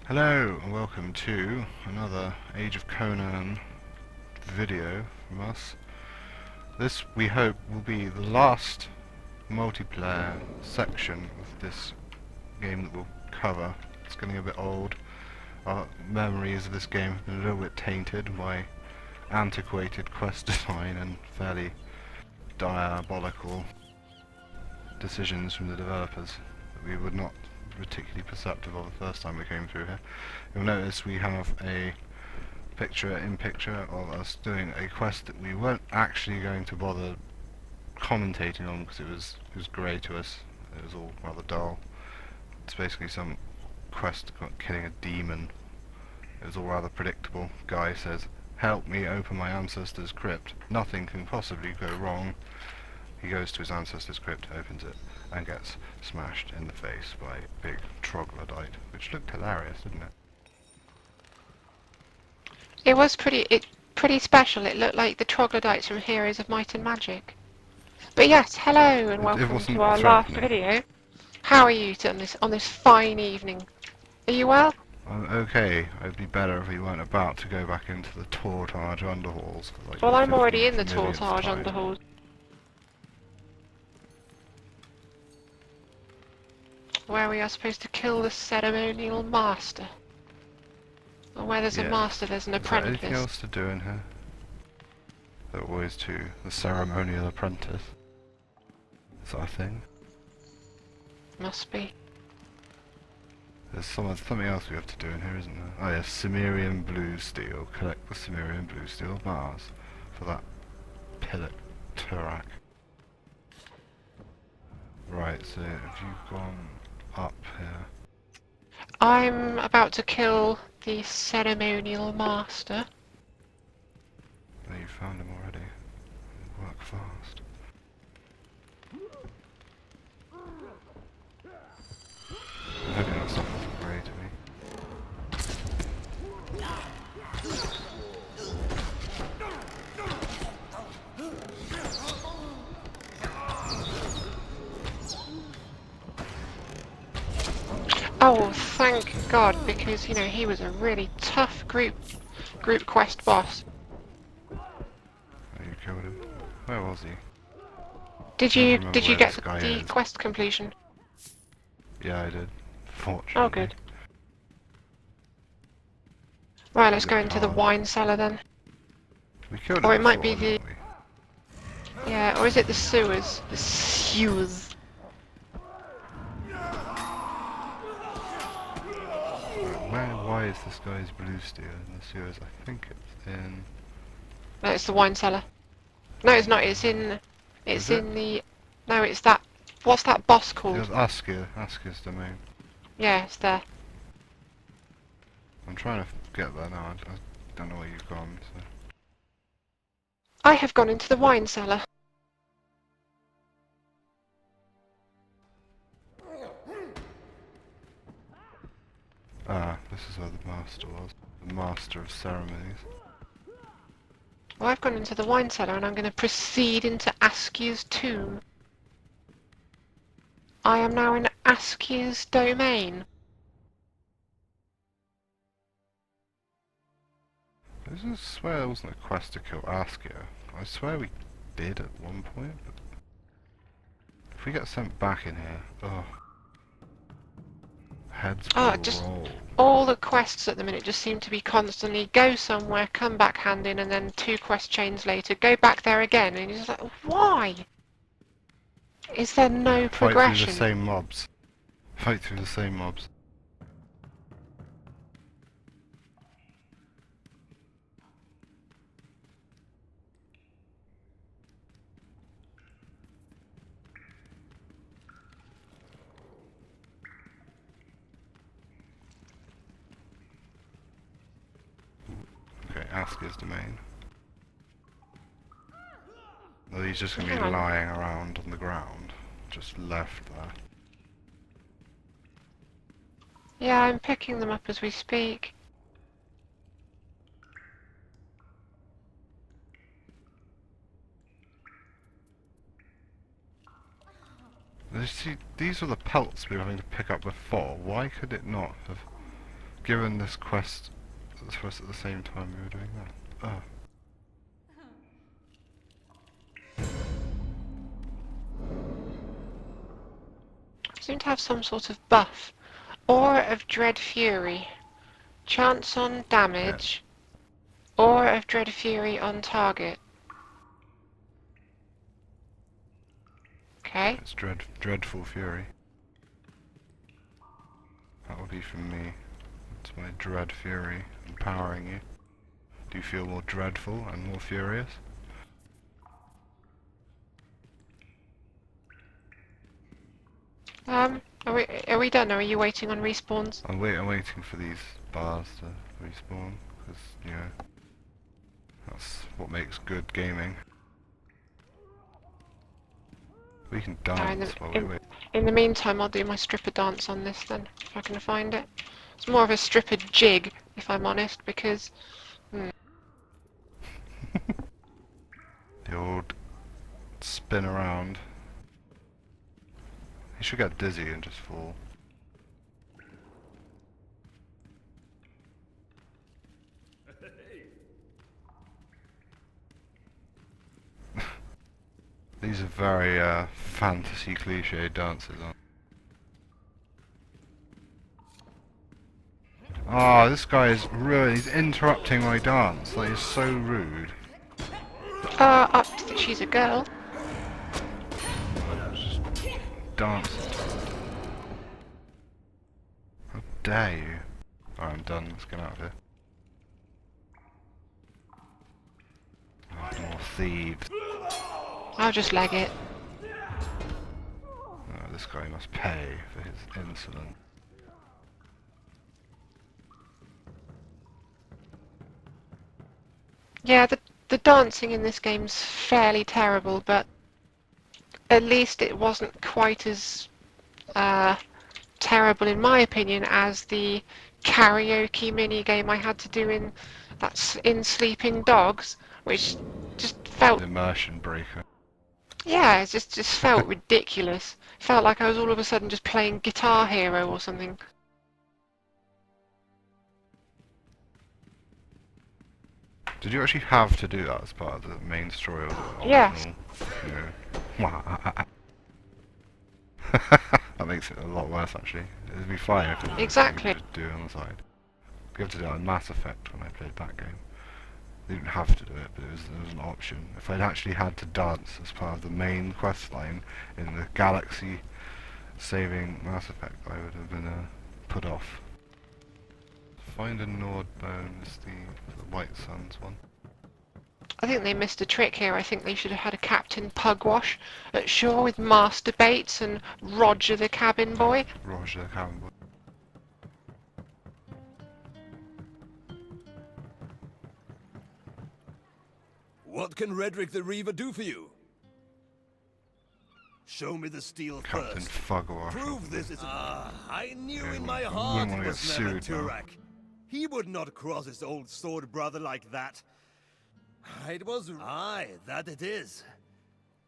Hello and welcome to another Age of Conan video from us. This, we hope, will be the last multiplayer section of this game that we'll cover. It's getting a bit old. Our memories of this game have been a little bit tainted by antiquated quest design and fairly diabolical decisions from the developers that we were not particularly perceptive of the first time we came through here. You'll notice we have a picture-in-picture of us doing a quest that we weren't actually going to bother commentating on because it was grey to us. It was all rather dull. It's basically some quest about killing a demon. It was all rather predictable. Guy says, "Help me open my ancestor's crypt. Nothing can possibly go wrong." He goes to his ancestor's crypt, opens it, and gets smashed in the face by a big troglodyte, which looked hilarious, didn't it? It was pretty special. It looked like the troglodytes from Heroes of Might and Magic. But yes, hello and welcome to our last video. How are you on this fine evening? Are you well? I'm okay. It'd be better if we weren't about to go back into the Tortage underhalls. For like Well, I'm already 50 in the millionth Tortage time. underhalls. Where we are supposed to kill the ceremonial master. Or where there's a master, there's an apprentice. Is there anything else to do in here? There always to the ceremonial apprentice. Is that a thing? Must be. There's something else we have to do in here, isn't there? Oh yes, Cimmerian blue steel. Collect the Cimmerian blue steel bars for that pillar Turak. Right, so have you gone up here? I'm about to kill the ceremonial master. Oh, you found him already. Work fast. I'm hoping that's not looking grey to me. Oh, thank God, because, you know, he was a really tough group quest boss. Oh, you killed him. Where was he? Did you get the quest completion? Yeah, I did. Fortunately. Oh, good. Right, let's go into the wine cellar then. We killed him Or it might before, be the... didn't we? Yeah, or is it the sewers? The sewers. Why is this guy's blue steel in the sewers? I think it's in... No, it's the wine cellar. No, it's not. It's in the... No, it's that... What's that boss called? It was Asker's domain. Yeah, it's there. I'm trying to get there now. I don't know where you've gone, so... I have gone into the wine cellar. Ah, this is where the master was. The master of ceremonies. Well, I've gone into the wine cellar and I'm going to proceed into Askew's tomb. I am now in Askew's domain. I swear there wasn't a quest to kill Asker. I swear we did at one point, but... If we get sent back in here... Oh. Heads will Just roll. all the quests at the minute just seem to be constantly go somewhere, come back hand in, and then 2 quest chains later, go back there again, and you're just like, why? Is there no progression? Fight through the same mobs. Fight through the same mobs. Okay, Asker's domain. Well, he's just going to be lying around on the ground. Just left there. Yeah, I'm picking them up as we speak. See, these are the pelts we were having to pick up before. Why could it not have given this quest to us at the same time we were doing that. Oh. Seem to have some sort of buff. Aura of Dread Fury. Chance on damage. Aura of Dread Fury on target. Okay. It's dreadful fury. That would be from me. It's my dread fury empowering you. Do you feel more dreadful and more furious? Are we done? Or are you waiting on respawns? I'm waiting for these bars to respawn, because, you know, that's what makes good gaming. We can dance while we wait. In the meantime, I'll do my stripper dance on this then, if I can find it. It's more of a stripper jig, if I'm honest, because... The old spin around. You should get dizzy and just fall. These are very fantasy cliche dances, aren't they? Oh, this guy is he's interrupting my dance. That is so rude. She's a girl. Just dancing. How dare you? Alright, I'm done. Let's get out of here. Oh, more thieves. I'll just leg it. Oh, this guy must pay for his insolence. Yeah, the dancing in this game's fairly terrible, but at least it wasn't quite as terrible, in my opinion, as the karaoke mini game I had to do in Sleeping Dogs, which just felt Immersion breaker. yeah, it just felt ridiculous. Felt like I was all of a sudden just playing Guitar Hero or something. Did you actually have to do that as part of the main story, or was it Yes. Yeah. That makes it a lot worse, actually. It'd be fine if it Exactly. you could just do it on the side. You have to do it on Mass Effect when I played that game. You didn't have to do it, but it was an option. If I'd actually had to dance as part of the main quest line in the galaxy saving Mass Effect, I would have been put off. Find a Nord bone is the White Suns one. I think they missed a trick here. I think they should have had a Captain Pugwash at shore with Master Bates and Roger the cabin boy. Roger the cabin boy. What can Redrick the Reaver do for you? Show me the steel Captain first. Fugwash. Prove this is. I knew Yeah, in my you heart wouldn't it wanna was get never sued now. Turak. He would not cross his old sword brother like that. It was aye, that it is.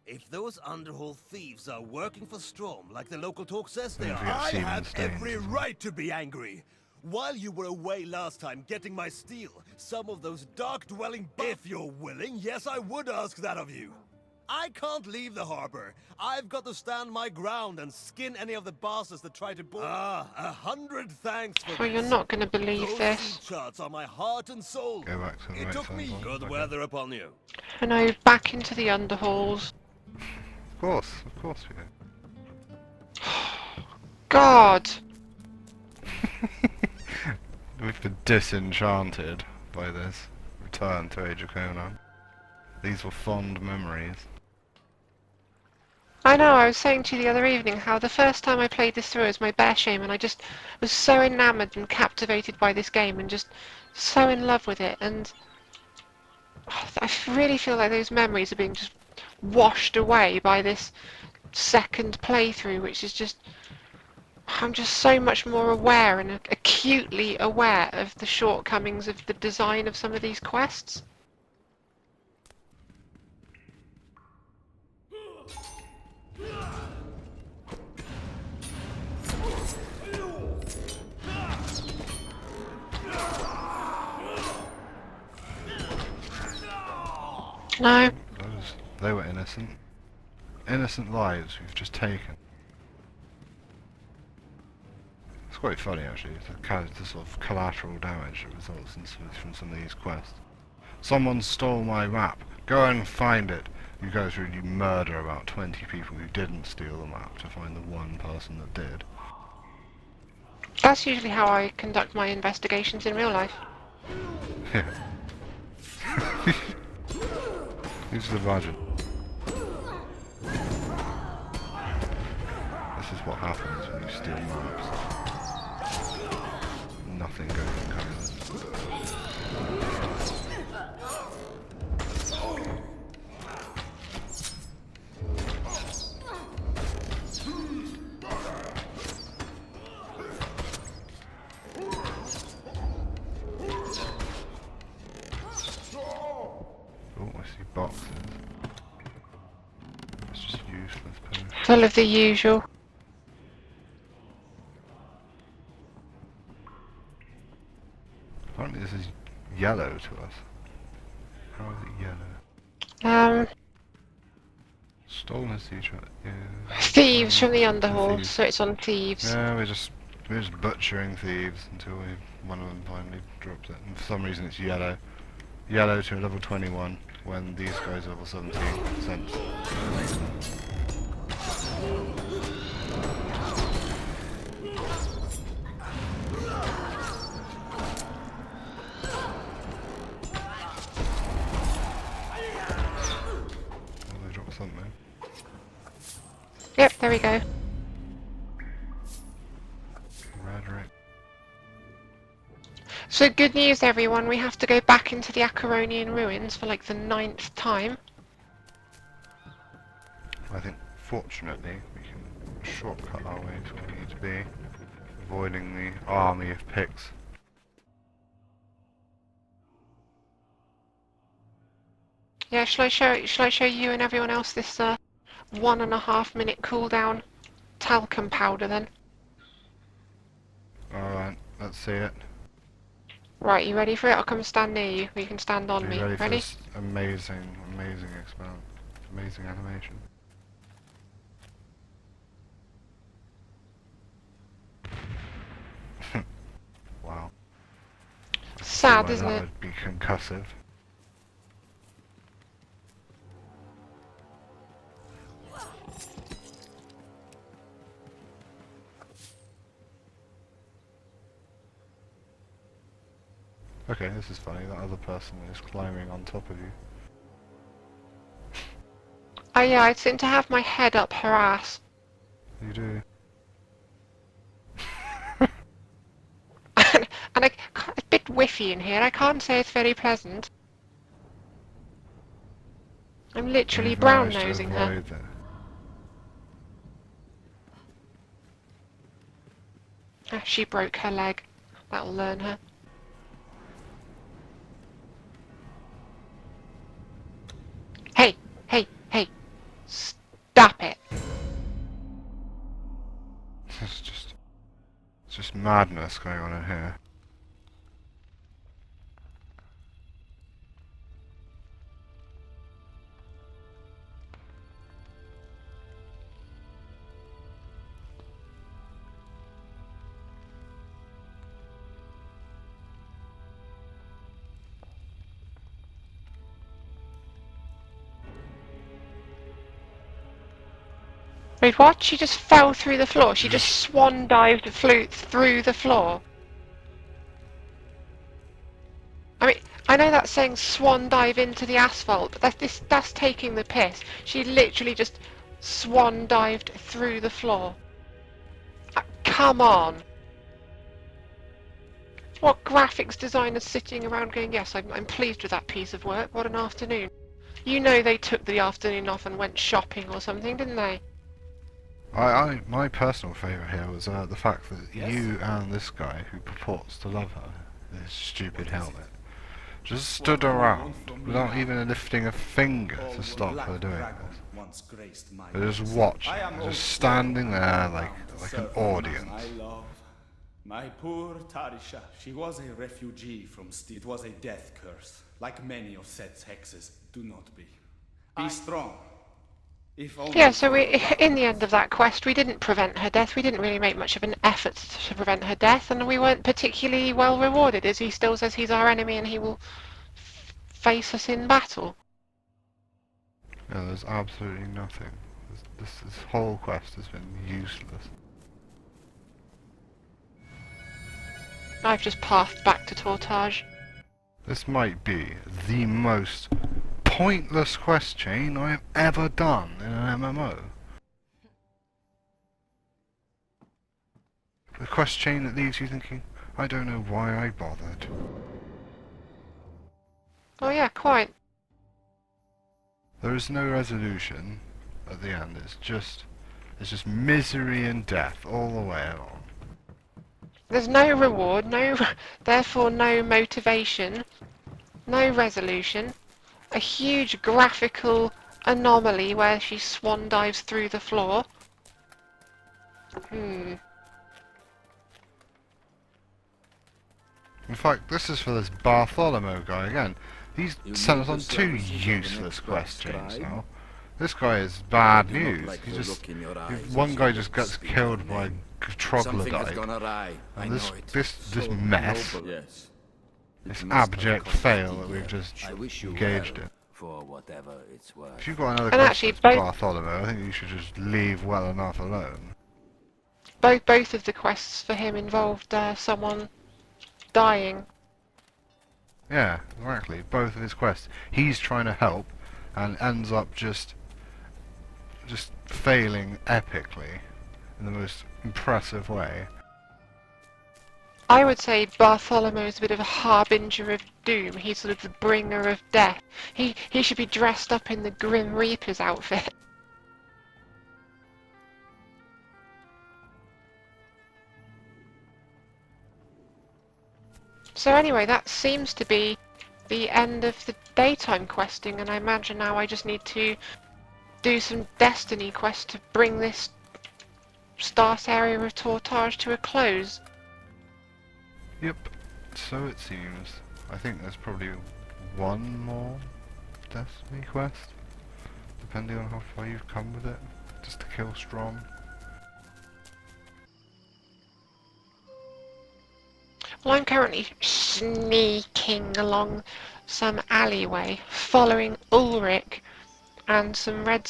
If those underhole thieves are working for Strom, like the local talk says they Don't are, forget I Seaman have Stains every as well. right to be angry. While you were away last time getting my steel, some of those dark-dwelling if you're willing, yes, I would ask that of you. I can't leave the harbor. I've got to stand my ground and skin any of the bastards that try to board. 100 thanks for Oh, you're this. not going to believe Those this. sea charts are my heart and soul. Go back to the It White took Suns me one. good Okay. weather upon you. I know, back into the underhalls. Of course we do. God! We've been disenchanted by this return to Age of Conan. These were fond memories. I know, I was saying to you the other evening how the first time I played this through was my bear shame, and I just was so enamoured and captivated by this game and just so in love with it, and I really feel like those memories are being just washed away by this second playthrough, which is just... I'm just so much more aware and acutely aware of the shortcomings of the design of some of these quests. No. They were innocent. Innocent lives we've just taken. It's quite funny actually, the sort of collateral damage that results from some of these quests. Someone stole my map. Go and find it. You guys really murder about 20 people who didn't steal the map to find the one person that did. That's usually how I conduct my investigations in real life. Yeah. You just imagine. This is what happens when you steal maps. Nothing goes uncovered. Oh, I see boxes. It's just useless potion. Full of the usual. Apparently this is yellow to us. How is it yellow? Stolen a sea trap. Yeah. Thieves from the Underhall, so it's on thieves. Yeah, we're just butchering thieves until one of them finally drops it. And for some reason it's yellow. Yellow to level 21 when these guys are level 17 cents. Oh, they dropped something. Yep, there we go. Radric. So good news everyone, we have to go back into the Acheronian ruins for like the 9th time. I think fortunately we can shortcut our way to where we need to be, avoiding the army of pigs. Yeah, shall I show you and everyone else this 1.5 minute cooldown talcum powder then? Alright, let's see it. Right, you ready for it? I'll come stand near you. You can stand on Are me. you ready for Ready? this amazing experiment? Amazing animation. Wow. Sad, isn't that it? would be concussive. Okay, this is funny. That other person is climbing on top of you. Oh yeah, I seem to have my head up her ass. You do. And it's a bit whiffy in here. I can't say it's very pleasant. I'm literally You've brown managed to nosing her. avoid that. Ah, she broke her leg. That'll learn her. Hey, hey, hey! Stop it! It's just madness going on in here. Wait, what? She just fell through the floor. She just swan dived through the floor. I mean, I know that's saying swan dive into the asphalt, but that's taking the piss. She literally just swan dived through the floor. Come on! What graphics designer's sitting around going, yes, I'm pleased with that piece of work, what an afternoon. You know they took the afternoon off and went shopping or something, didn't they? My personal favourite here was the fact that you and this guy, who purports to love her, this stupid helmet, just stood around without even lifting a finger to stop her doing this. They just watching, just standing there like an audience. My poor Tarisha, she was a refugee from Steel. It was a death curse, like many of Set's hexes. Do not be. Be strong. If only Yeah, so for we, the in the end of that quest, we didn't prevent her death. We didn't really make much of an effort to prevent her death, and we weren't particularly well rewarded, as he still says he's our enemy and he will face us in battle. Yeah, there's absolutely nothing. This whole quest has been useless. I've just pathed back to Tortage. This might be the most pointless quest chain I have ever done in an MMO. The quest chain that leaves you thinking, I don't know why I bothered. Oh yeah, quite. There is no resolution at the end. It's just misery and death all the way along. There's no reward, therefore no motivation, no resolution, a huge graphical anomaly where she swan dives through the floor. In fact, this is for this Bartholomew guy again. He's sent us on 2 useless quest chains now. This guy is bad news. One guy just gets killed by troglodyte, and this mess, this abject fail that we've just engaged in. If you've got another question for Bartholomew, I think you should just leave well enough alone. Both of the quests for him involved someone dying. Yeah, exactly. Both of his quests. He's trying to help, and ends up just failing epically in the most impressive way. I would say Bartholomew is a bit of a harbinger of doom. He's sort of the bringer of death. He should be dressed up in the Grim Reaper's outfit. So anyway, that seems to be the end of the daytime questing, and I imagine now I just need to do some Destiny quests to bring this start area of Tortage to a close. Yep, so it seems. I think there's probably one more Destiny quest, depending on how far you've come with it, just to kill Strom. Well, I'm currently sneaking along some alleyway, following Ulrich and some Red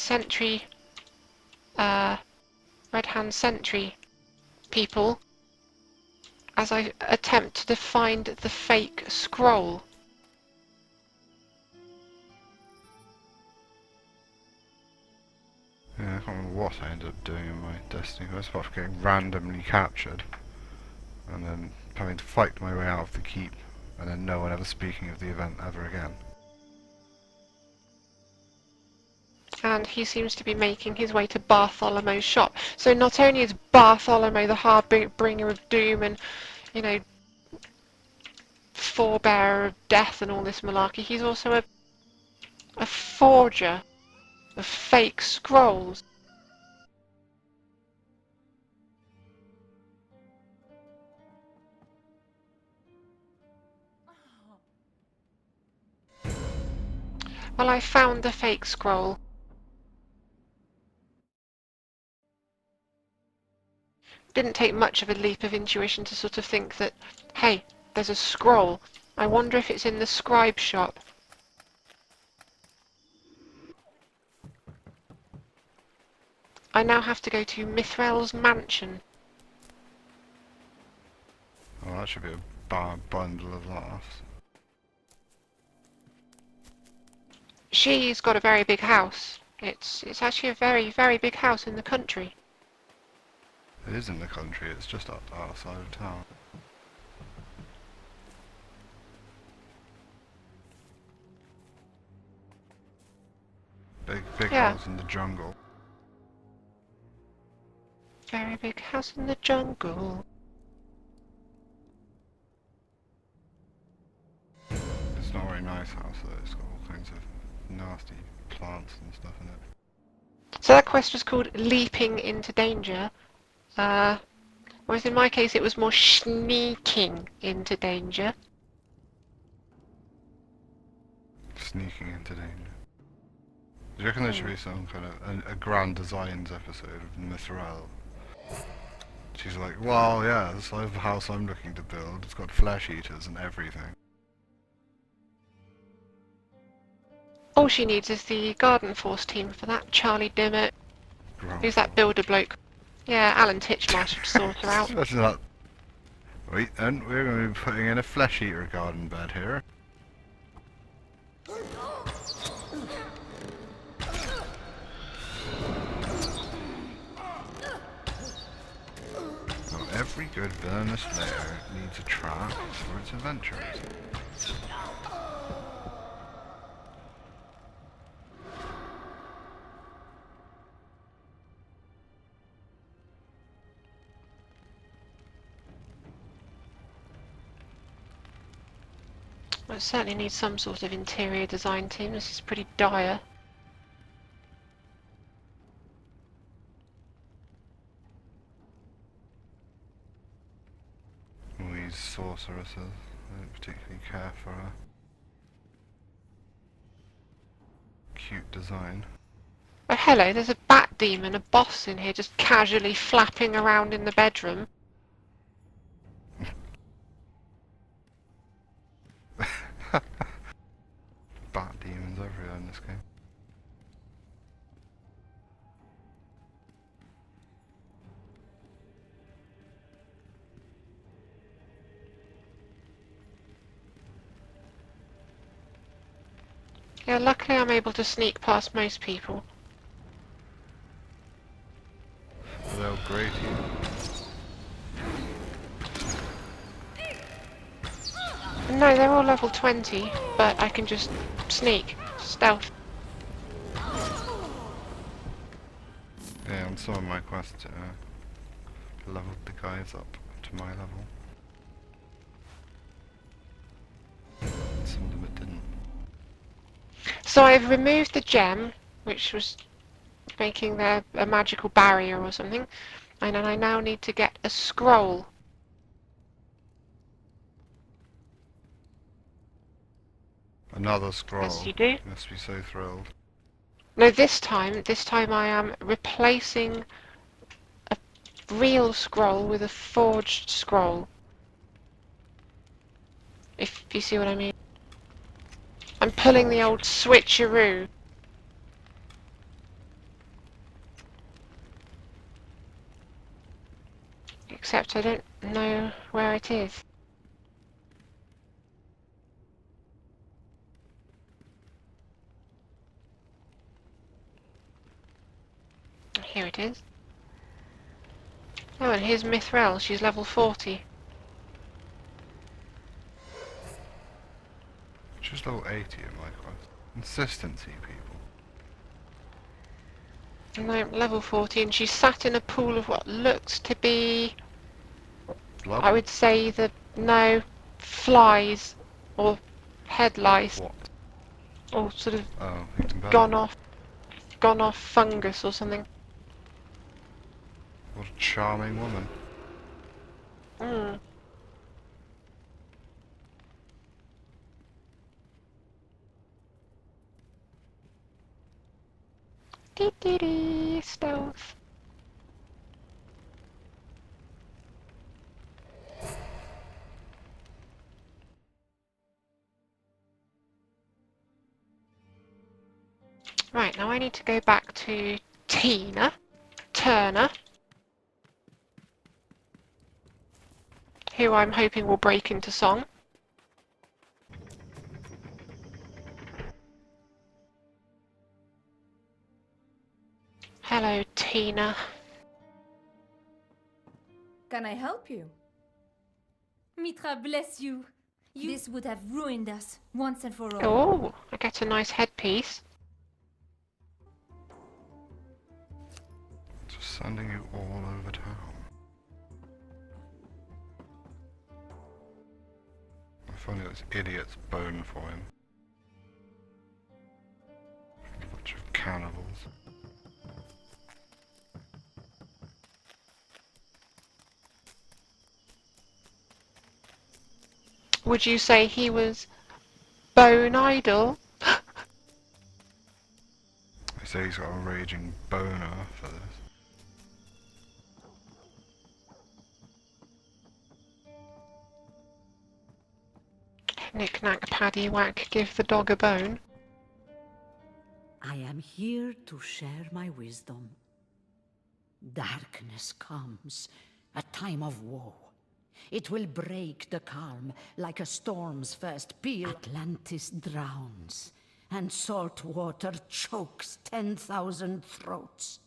Hand Sentry people as I attempt to find the fake scroll. Yeah, I can't remember what I ended up doing in my Destiny quest, apart from getting randomly captured, and then having to fight my way out of the keep, and then no one ever speaking of the event ever again. And he seems to be making his way to Bartholomew's shop. So not only is Bartholomew the harbinger of doom and, you know, forebearer of death and all this malarkey, he's also a forger of fake scrolls. Well, I found the fake scroll. Didn't take much of a leap of intuition to sort of think that, hey, there's a scroll. I wonder if it's in the scribe shop. I now have to go to Mithrel's mansion. Oh, that should be a bundle of laughs. She's got a very big house. It's actually a very, very big house in the country. It is in the country, it's just outside of town. Big house in the jungle. Very big house in the jungle. It's not a very nice house though, it's got all kinds of nasty plants and stuff in it. So that quest was called Leaping into Danger. Whereas in my case it was more sneaking into danger. Sneaking into danger. Do you reckon there should be some kind of a Grand Designs episode of Mithril? She's like, well, yeah, this is the house I'm looking to build. It's got flesh eaters and everything. All she needs is the Garden Force team for that. Charlie Dimmock. Who's that builder bloke? Yeah, Alan Titchmarsh should sort her out. Imagine that. Wait, and we're going to be putting in a flesh eater garden bed here. Well, every good villainous lair needs a trap for its adventurers. Well, it certainly needs some sort of interior design team. This is pretty dire. All these sorceresses, I don't particularly care for a cute design. Oh, hello, there's a bat demon, a boss in here, just casually flapping around in the bedroom. Bat demons everywhere in this game. Yeah, luckily I'm able to sneak past most people. They'll grade you. No, they're all level 20, but I can just sneak, stealth. Yeah, on some of my quests, leveled the guys up to my level. Some of them it didn't. So I've removed the gem, which was making there a magical barrier or something, and then I now need to get a scroll. Another scroll. Yes, you do. You must be so thrilled. No, this time I am replacing a real scroll with a forged scroll. If you see what I mean. I'm pulling the old switcheroo. Except I don't know where it is. Here it is. Oh, and here's Mithril. She's level 40. Just level 80 in my quest. Consistency, people. No, level 40, and she's sat in a pool of what looks to be, Blood? I would say, flies or head lice, What? or sort of Oh, even better. gone off fungus or something. What a charming woman. Mm. Dee stealth. Right, now I need to go back to Tina Turner, who I'm hoping will break into song. Hello, Tina. Can I help you? Mitra, bless you. This would have ruined us once and for all. Oh, I get a nice headpiece. Just sending you all over town. If only those idiots bone for him. A bunch of cannibals. Would you say he was bone idle? They say he's got a raging boner for this. Knick knack paddy whack, give the dog a bone. I am here to share my wisdom. Darkness comes, a time of woe. It will break the calm like a storm's first peal. Atlantis drowns, and salt water chokes 10,000 throats.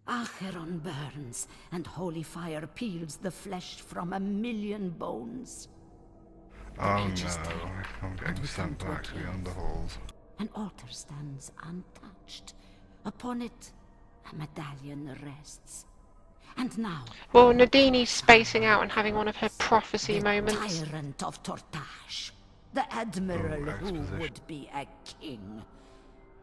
Acheron burns, and holy fire peels the flesh from 1,000,000 bones. Oh no, I'm getting sent back to the underhalls. An altar stands untouched. Upon it, a medallion rests. And now... Well, Nadine's spacing out and having one of her prophecy moments. The tyrant of Tortage. The admiral who would be a king.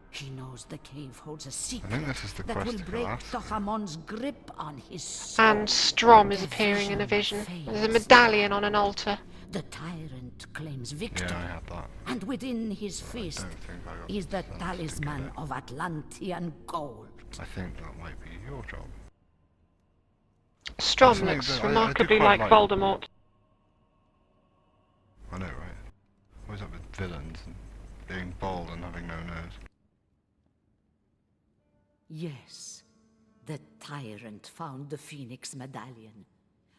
He knows the cave holds a secret I think this is the that quest will for break us. Tohamon's grip on his soul. And Strom is appearing in a vision. There's a medallion on an altar. The tyrant claims victory. Yeah, I had that. And within his fist don't think I got is the the talisman of Atlantean gold. I think that might be your job. Strom Something looks that I do remarkably quite like like. Voldemort. I know, right? Always up with villains and being bald and having no nose. Yes, the tyrant found the Phoenix Medallion.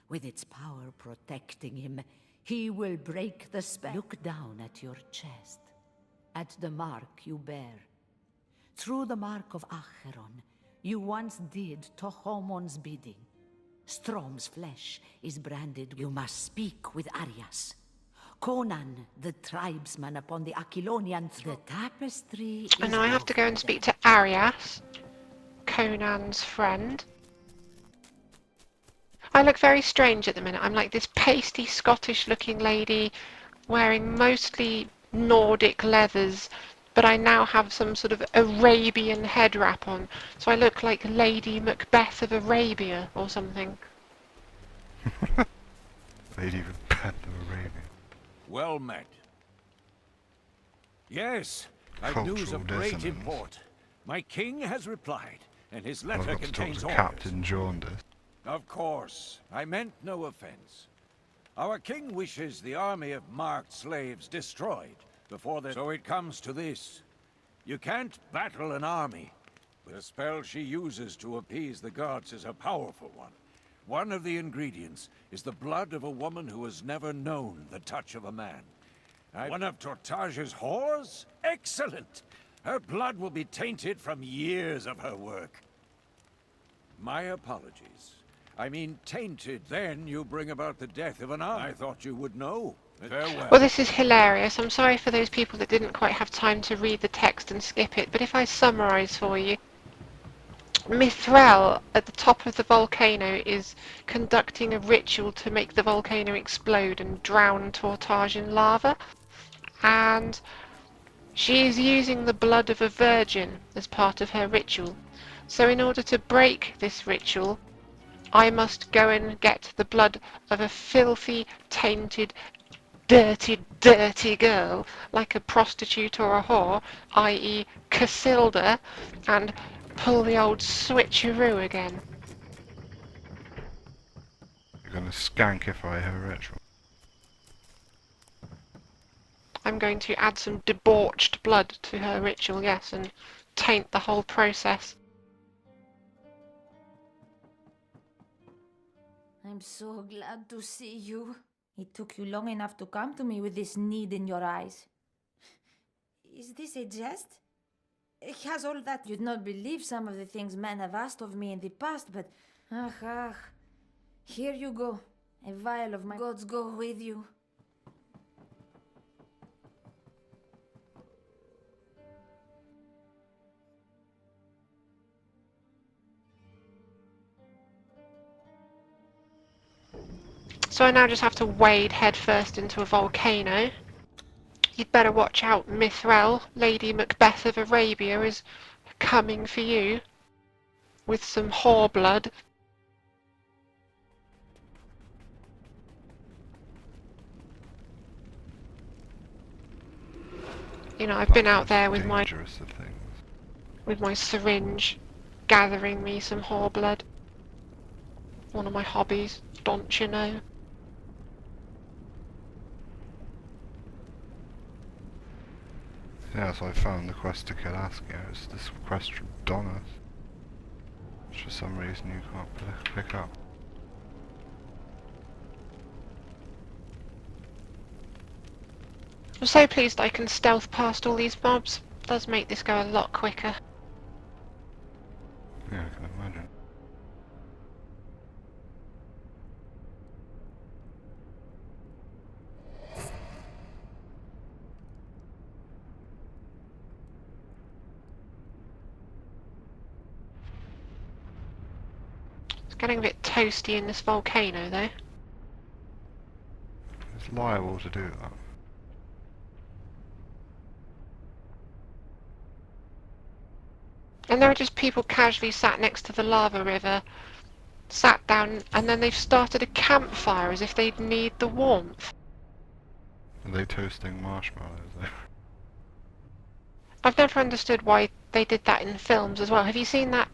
With its power protecting him, he will break the spell. Look down at your chest, at the mark you bear. Through the mark of Acheron, you once did Tohomon's bidding. Strom's flesh is branded. You must speak with Arias. Conan, the tribesman upon the Aquilonian throne. The tapestry And is now I have to go and speak to Arias, Conan's friend. I look very strange at the minute. I'm like this pasty Scottish looking lady wearing mostly Nordic leathers, but I now have some sort of Arabian head wrap on, so I look like Lady Macbeth of Arabia or something. Lady Macbeth of Arabia. Well met. Yes, I've news Cultural of great dissonance. import. My king has replied, and his I've letter got to talk contains to orders. Captain Jaundice. Of course, I meant no offense. Our king wishes the army of marked slaves destroyed before the... So it comes to this. You can't battle an army, but the spell she uses to appease the gods is a powerful one. One of the ingredients is the blood of a woman who has never known the touch of a man. One of Tortage's whores? Excellent! Her blood will be tainted from years of her work. My apologies. I mean tainted. Then you bring about the death of an army. I thought you would know. Farewell. Well, this is hilarious. I'm sorry for those people that didn't quite have time to read the text and skip it, but if I summarise for you, Mithril at the top of the volcano is conducting a ritual to make the volcano explode and drown Tortage in lava, and she is using the blood of a virgin as part of her ritual. So in order to break this ritual, I must go and get the blood of a filthy, tainted, dirty, dirty girl, like a prostitute or a whore, i.e. Casilda, and pull the old switcheroo again. You're gonna skankify her ritual. I'm going to add some debauched blood to her ritual, yes, and taint the whole process. I'm so glad to see you. It took you long enough to come to me with this need in your eyes. Is this a jest? It has all that. You'd not believe some of the things men have asked of me in the past, but... Ah. Here you go. A vial of my gods go with you. So I now just have to wade headfirst into a volcano. You'd better watch out, Mithril. Lady Macbeth of Arabia is coming for you with some whore blood. You know, I've been out there with dangerous of things. my syringe, gathering me some whore blood. One of my hobbies, don't you know? Yeah, so I found the quest to kill Askia. It's this quest from Donna, which for some reason you can't pick up. I'm so pleased I can stealth past all these mobs. Does make this go a lot quicker. Yeah, I can imagine. It's getting a bit toasty in this volcano though. It's liable to do that. And there are just people casually sat next to the lava river, sat down, and then they've started a campfire as if they'd need the warmth. Are they toasting marshmallows though? I've never understood why they did that in films as well. Have you seen that,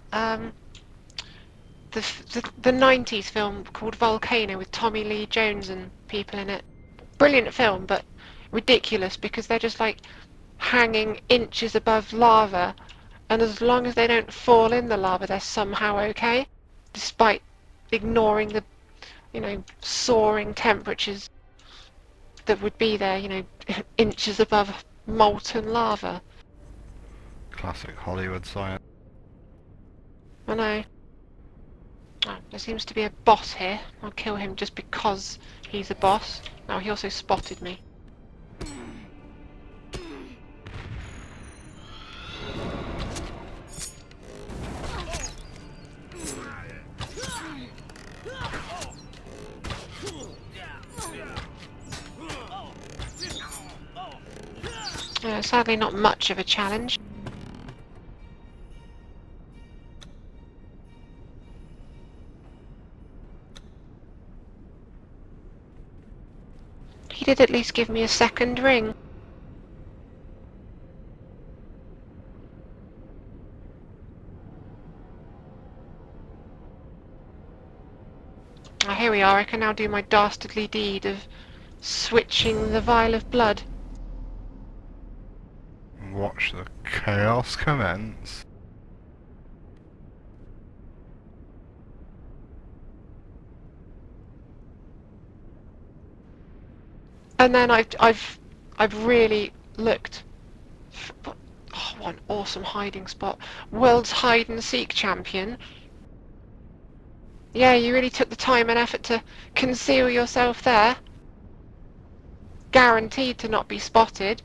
the 90s film called Volcano with Tommy Lee Jones and people in it? Brilliant film, but ridiculous because they're just like hanging inches above lava, and as long as they don't fall in the lava, they're somehow okay, despite ignoring the, you know, soaring temperatures that would be there, you know, inches above molten lava. Classic Hollywood science. I know. Oh, there seems to be a boss here. I'll kill him just because he's a boss. Oh, he also spotted me. Sadly not much of a challenge. He did at least give me a second ring. Oh, here we are. I can now do my dastardly deed of switching the vial of blood. Watch the chaos commence. And then I've really looked. Oh, what an awesome hiding spot! World's hide and seek champion. Yeah, you really took the time and effort to conceal yourself there. Guaranteed to not be spotted.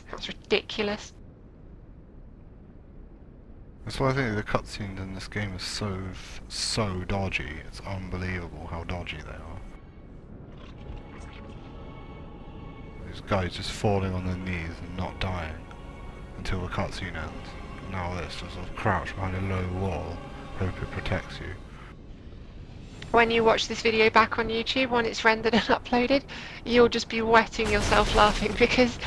That's ridiculous. That's why I think the cutscenes in this game are so dodgy. It's unbelievable how dodgy they are. These guys just falling on their knees and not dying until the cutscene ends. Now this, just sort of crouch behind a low wall, hope it protects you. When you watch this video back on YouTube, when it's rendered and uploaded, you'll just be wetting yourself laughing because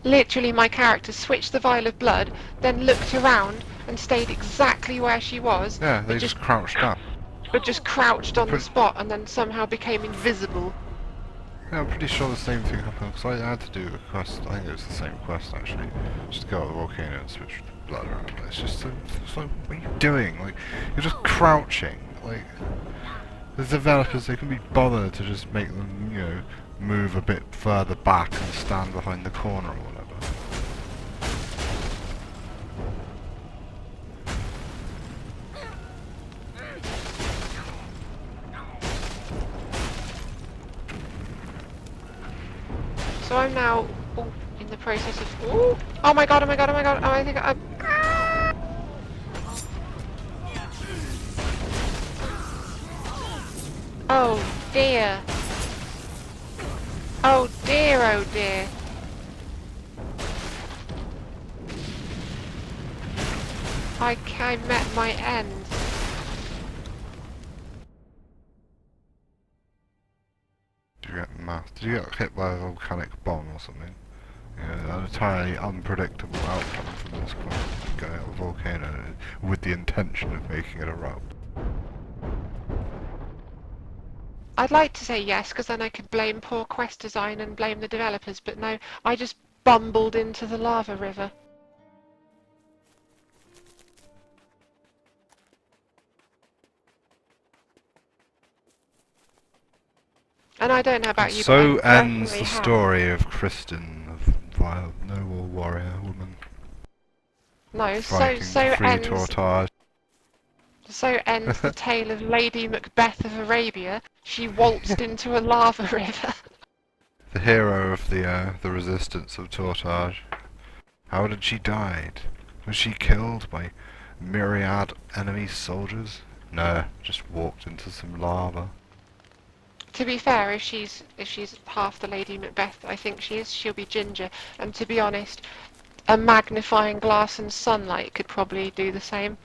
literally my character switched the vial of blood, then looked around and stayed exactly where she was. Yeah, they just crouched up. But just crouched on the spot and then somehow became invisible. Yeah, I'm pretty sure the same thing happened because I had to do a quest. I think it was the same quest actually. Just go out the volcano and switch the blood around. It's just it's like, what are you doing? Like, you're just crouching. Like, the developers, they can be bothered to just make them, you know, move a bit further back and stand behind the corner or whatever. So I'm now in the process of... Oh my god, oh my god, oh my god, oh, I think I'm... Oh dear. Oh dear, oh dear. I met my end. Do you get Mouse. Did you get hit by a volcanic bomb or something? Yeah, an entirely unpredictable outcome from this quest. Going up a volcano with the intention of making it erupt. I'd like to say yes, because then I could blame poor quest design and blame the developers, but no, I just bumbled into the lava river. And I don't know about you, So but I ends personally the have. story of Kristen, of vile noble warrior woman. No, Fighting to free Tortage. So ends the tale of Lady Macbeth of Arabia. She waltzed into a lava river. The hero of the resistance of Tortage. How did she die? Was she killed by myriad enemy soldiers? No, just walked into some lava. To be fair, if she's half the Lady Macbeth, I think she is, she'll be ginger. And to be honest, a magnifying glass and sunlight could probably do the same.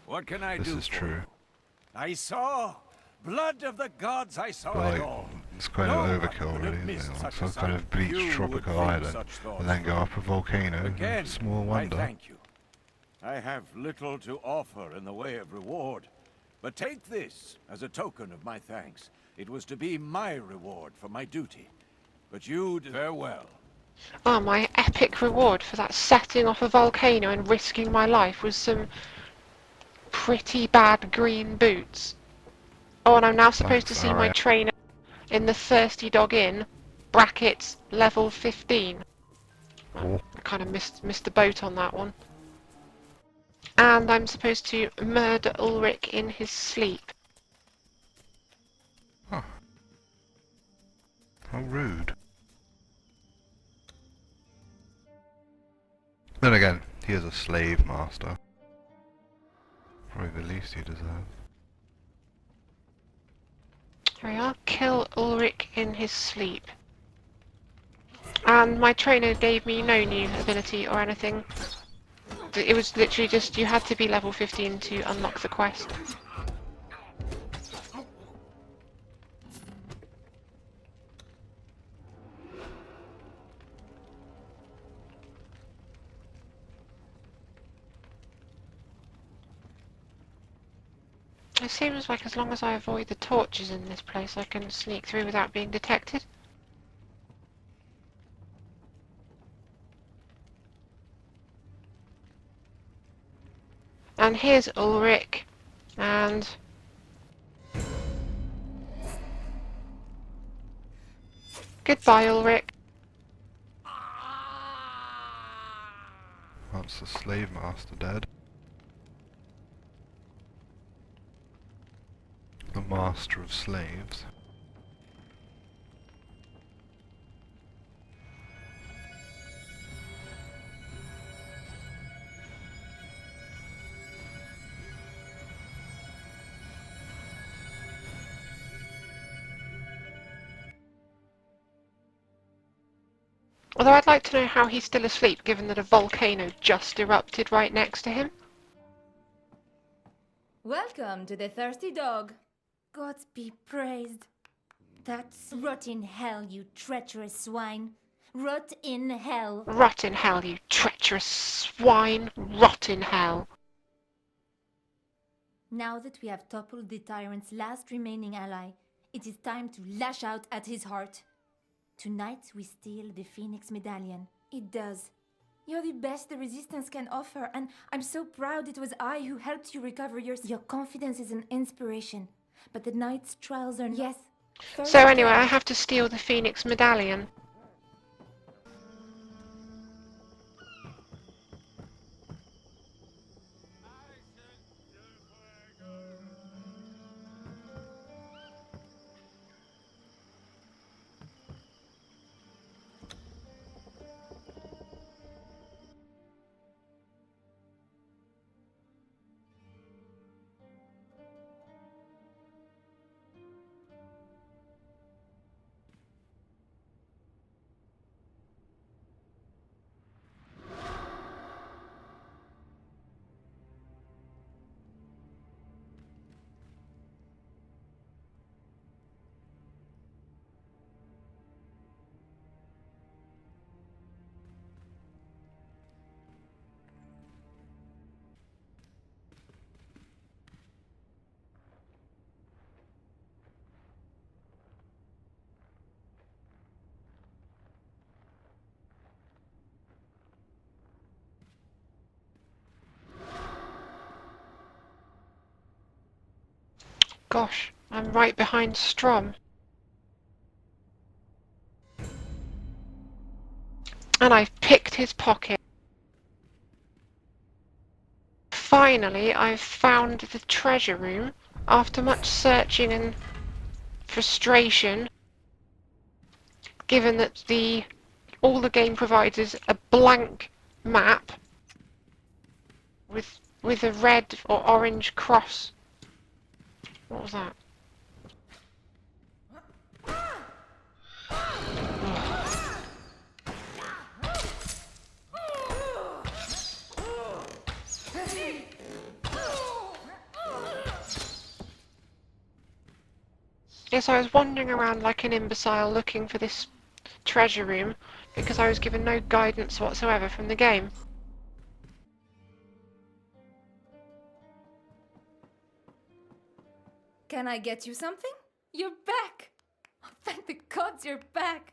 What can I This do is for true. you? I saw blood of the gods. I saw But it like, all. it's kind No of one overkill could have really, missed isn't it? Like such a some kind sight. of bleached You would tropical think island, such thoughts and then go from up a volcano. Again, Small I wonder. thank you. I have little to offer in the way of reward, but take this as a token of my thanks. It was to be my reward for my duty, but you farewell. Oh, my epic reward for that setting off a volcano and risking my life was some pretty bad green boots. Oh, and I'm now supposed to Thanks, see my Aria. trainer in the Thirsty Dog Inn, brackets, level 15. Oh. I kind of missed the boat on that one. And I'm supposed to murder Ulrich in his sleep. Huh. How rude. Then again, he is a slave master. Probably the least he deserves. Here we are. Kill Ulrich in his sleep. And my trainer gave me no new ability or anything. It was literally just you had to be level 15 to unlock the quest. It seems like as long as I avoid the torches in this place, I can sneak through without being detected. And here's Ulrich, and goodbye, Ulrich. That's the slave master dead. The master of slaves. Although I'd like to know how he's still asleep, given that a volcano just erupted right next to him. Welcome to the Thirsty Dog. God be praised. That's rot in hell, you treacherous swine. Rot in hell. Rot in hell, you treacherous swine! Rot in hell! Now that we have toppled the tyrant's last remaining ally, it is time to lash out at his heart. Tonight we steal the Phoenix Medallion. It does. You're the best the Resistance can offer, and I'm so proud it was I who helped you recover Your confidence is an inspiration, but the Knight's trials are... Yes. So anyway, I have to steal the Phoenix Medallion. Gosh, I'm right behind Strom. And I've picked his pocket. Finally, I've found the treasure room after much searching and frustration, given that all the game provides is a blank map with a red or orange cross. What was that? Yes, I was wandering around like an imbecile looking for this treasure room because I was given no guidance whatsoever from the game. Can I get you something? You're back! Oh, thank the gods you're back!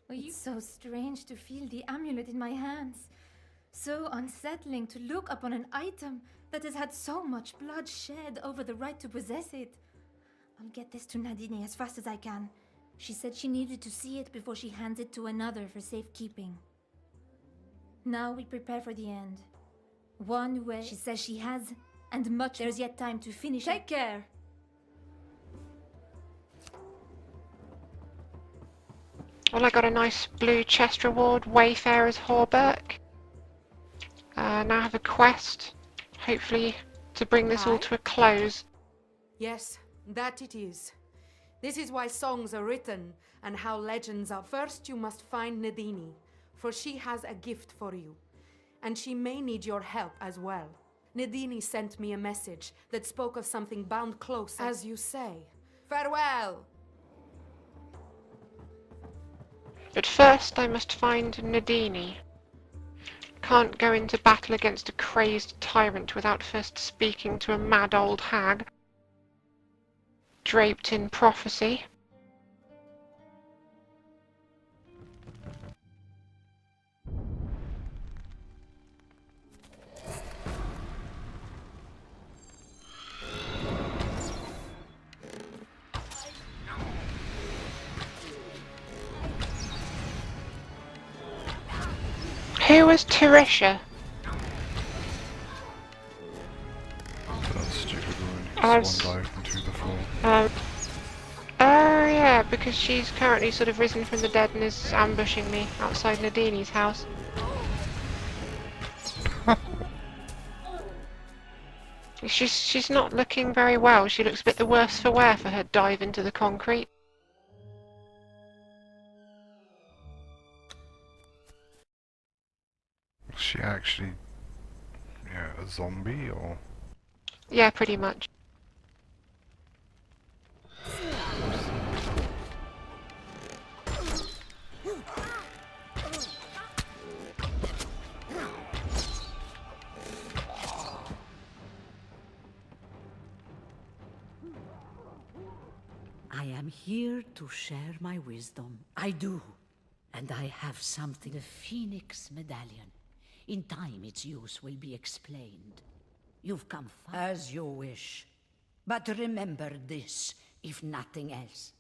It's so strange to feel the amulet in my hands. So unsettling to look upon an item that has had so much blood shed over the right to possess it. I'll get this to Nadine as fast as I can. She said she needed to see it before she hands it to another for safekeeping. Now we prepare for the end. One way she says she has, and much there's yet time to finish. Take care! Well, I got a nice blue chest reward, Wayfarer's Hauberk. Now I have a quest, hopefully to bring this all to a close. Yes, that it is. This is why songs are written and how legends are. First you must find Nadine, for she has a gift for you. And she may need your help as well. Nadine sent me a message that spoke of something bound close, as you say. Farewell! But first I must find Nadine. Can't go into battle against a crazed tyrant without first speaking to a mad old hag, draped in prophecy. Who was Teresha? That stupid I woman swan dived into the floor. Oh yeah, because she's currently sort of risen from the dead and is ambushing me outside Nadine's house. She's not looking very well. She looks a bit the worse for wear for her dive into the concrete. Was she actually, a zombie, or? Yeah, pretty much. I am here to share my wisdom. I do. And I have something. The Phoenix Medallion. In time, its use will be explained. You've come far. As you wish. But remember this, if nothing else.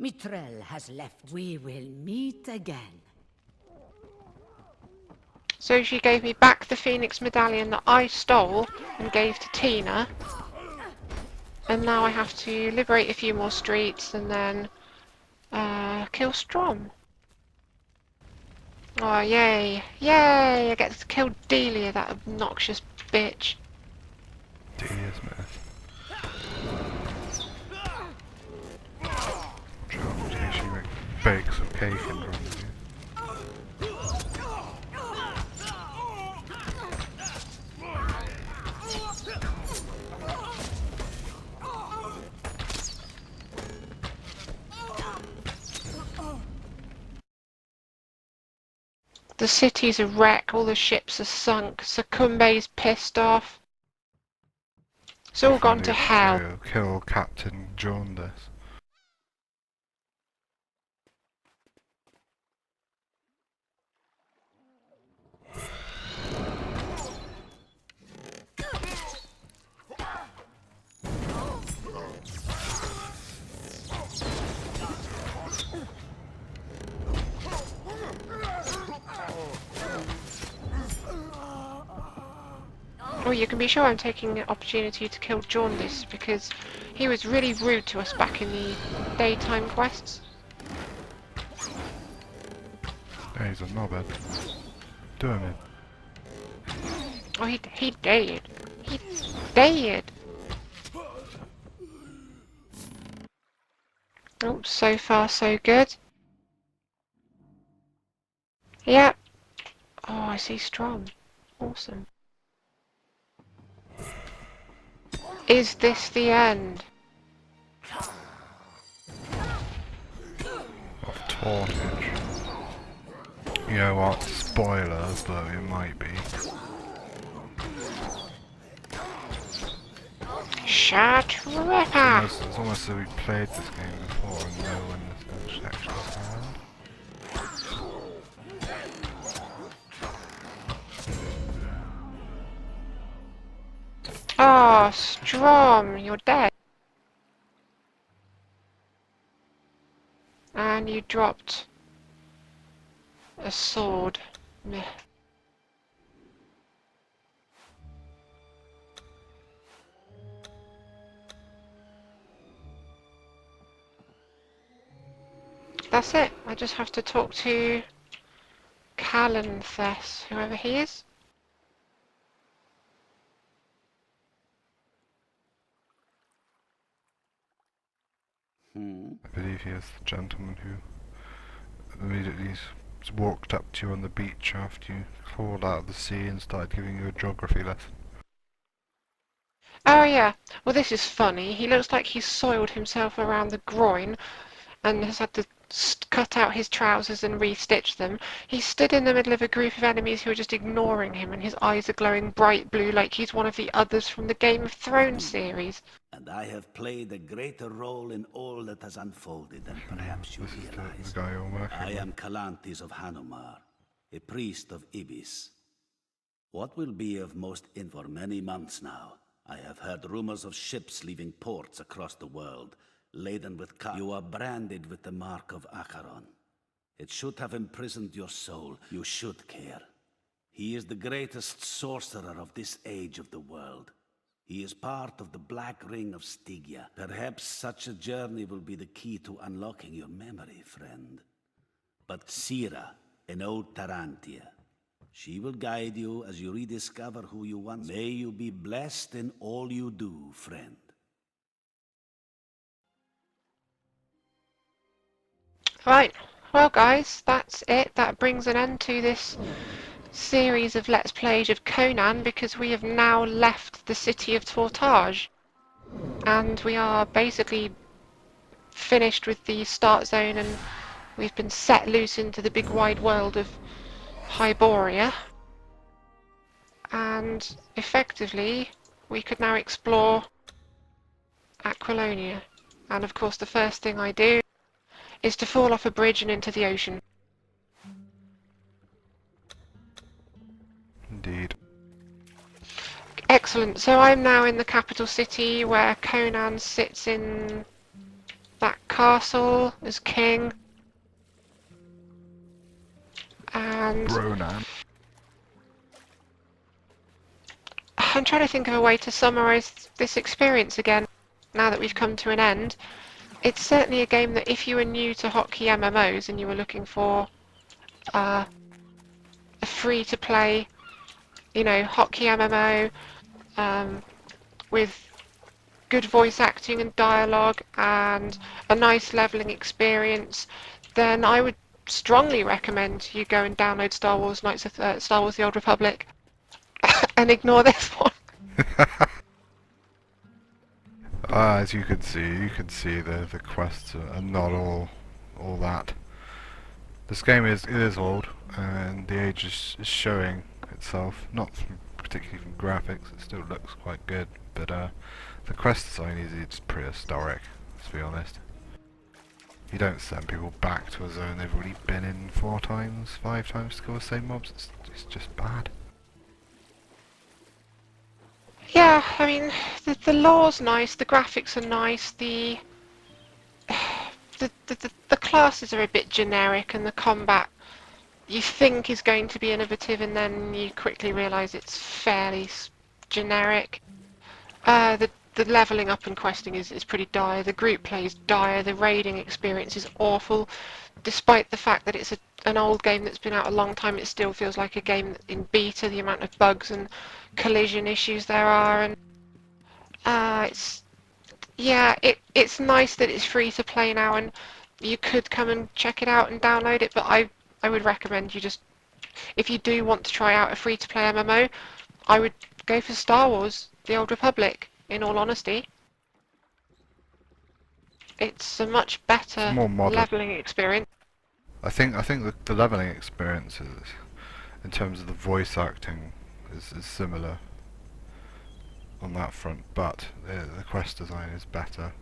Mitrel has left. We will meet again. So she gave me back the Phoenix Medallion that I stole and gave to Tina. And now I have to liberate a few more streets and then kill Strom. Oh, yay. Yay! I get to kill Delia, that obnoxious bitch. Delia's myth. Watch out, in case she bakes a cake in front of you. The city's a wreck, all the ships are sunk, Succumbe's pissed off. It's all gone to hell. Kill Captain Jaundice. Well, you can be sure I'm taking the opportunity to kill Jaundice, because he was really rude to us back in the daytime quests. Yeah, he's a knobhead. Do him in. Oh, he did. He did. Oh, so far so good. Yep. Oh, I see Strom. Awesome. Is this the end? Of Tortage. You know what? Spoilers, but it might be. Shut Ripper! It's almost as though we played this game before and know when this section is around. Oh, Strom, you're dead. And you dropped a sword. Meh. That's it. I just have to talk to Calanthes, whoever he is. I believe he is the gentleman who immediately walked up to you on the beach after you crawled out of the sea and started giving you a geography lesson. Oh yeah. Well, this is funny. He looks like he's soiled himself around the groin and has had to cut out his trousers and re-stitch them. He stood in the middle of a group of enemies who are just ignoring him, and his eyes are glowing bright blue like he's one of the others from the Game of Thrones series. And I have played a greater role in all that has unfolded than perhaps you realize. This is the guy you're working I with. am Calanthes of Hanomar, a priest of Ibis. What will be of most for many months now, I have heard rumors of ships leaving ports across the world, laden with You are branded with the mark of Acheron. It should have imprisoned your soul. You should care. He is the greatest sorcerer of this age of the world. He is part of the Black Ring of Stygia. Perhaps such a journey will be the key to unlocking your memory, friend. But Sira, an old Tarantia, she will guide you as you rediscover who you once were. May you be blessed in all you do, friend. Right, well guys, that's it. That brings an end to this series of Let's Plays of Conan, because we have now left the city of Tortage. And we are basically finished with the start zone, and we've been set loose into the big wide world of Hyboria. And effectively, we could now explore Aquilonia. And of course the first thing I do is to fall off a bridge and into the ocean. Indeed. Excellent, so I'm now in the capital city where Conan sits in that castle as king. And Ronan. I'm trying to think of a way to summarise this experience again, now that we've come to an end. It's certainly a game that if you were new to hotkey MMOs and you were looking for a free-to-play, you know, hotkey MMO with good voice acting and dialogue and a nice leveling experience, then I would strongly recommend you go and download Star Wars Star Wars: The Old Republic and ignore this one. As you can see the quests are not all that. This game is old, and the age is showing itself. Not particularly from graphics; it still looks quite good. But the quest design is pretty historic. Let's be honest. You don't send people back to a zone they've already been in 4 times, 5 times to kill the same mobs. It's just bad. Yeah, I mean, the lore's nice, the graphics are nice, the classes are a bit generic, and the combat you think is going to be innovative, and then you quickly realise it's fairly generic. The leveling up and questing is pretty dire. The group play is dire. The raiding experience is awful. Despite the fact that it's an old game that's been out a long time, it still feels like a game in beta. The amount of bugs and collision issues there are, and it's nice that it's free to play now, and you could come and check it out and download it. But I would recommend you just, if you do want to try out a free to play MMO, I would go for Star Wars: The Old Republic. In all honesty, it's a much better leveling experience. I think the leveling experience is, in terms of the voice acting, is similar on that front, but the quest design is better.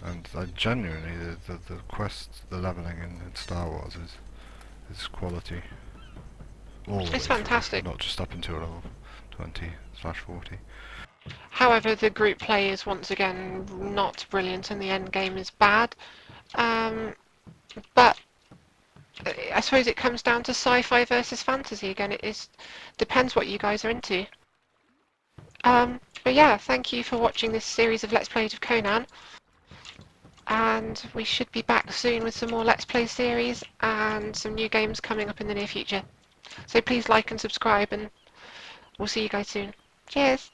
And genuinely, the leveling in Star Wars is quality. It's fantastic. Not just up until level 20/40. However, the group play is once again not brilliant, and the end game is bad. But I suppose it comes down to sci-fi versus fantasy again. It depends what you guys are into. But yeah, thank you for watching this series of Let's Plays of Conan. And we should be back soon with some more Let's Play series and some new games coming up in the near future. So please like and subscribe, and we'll see you guys soon. Cheers!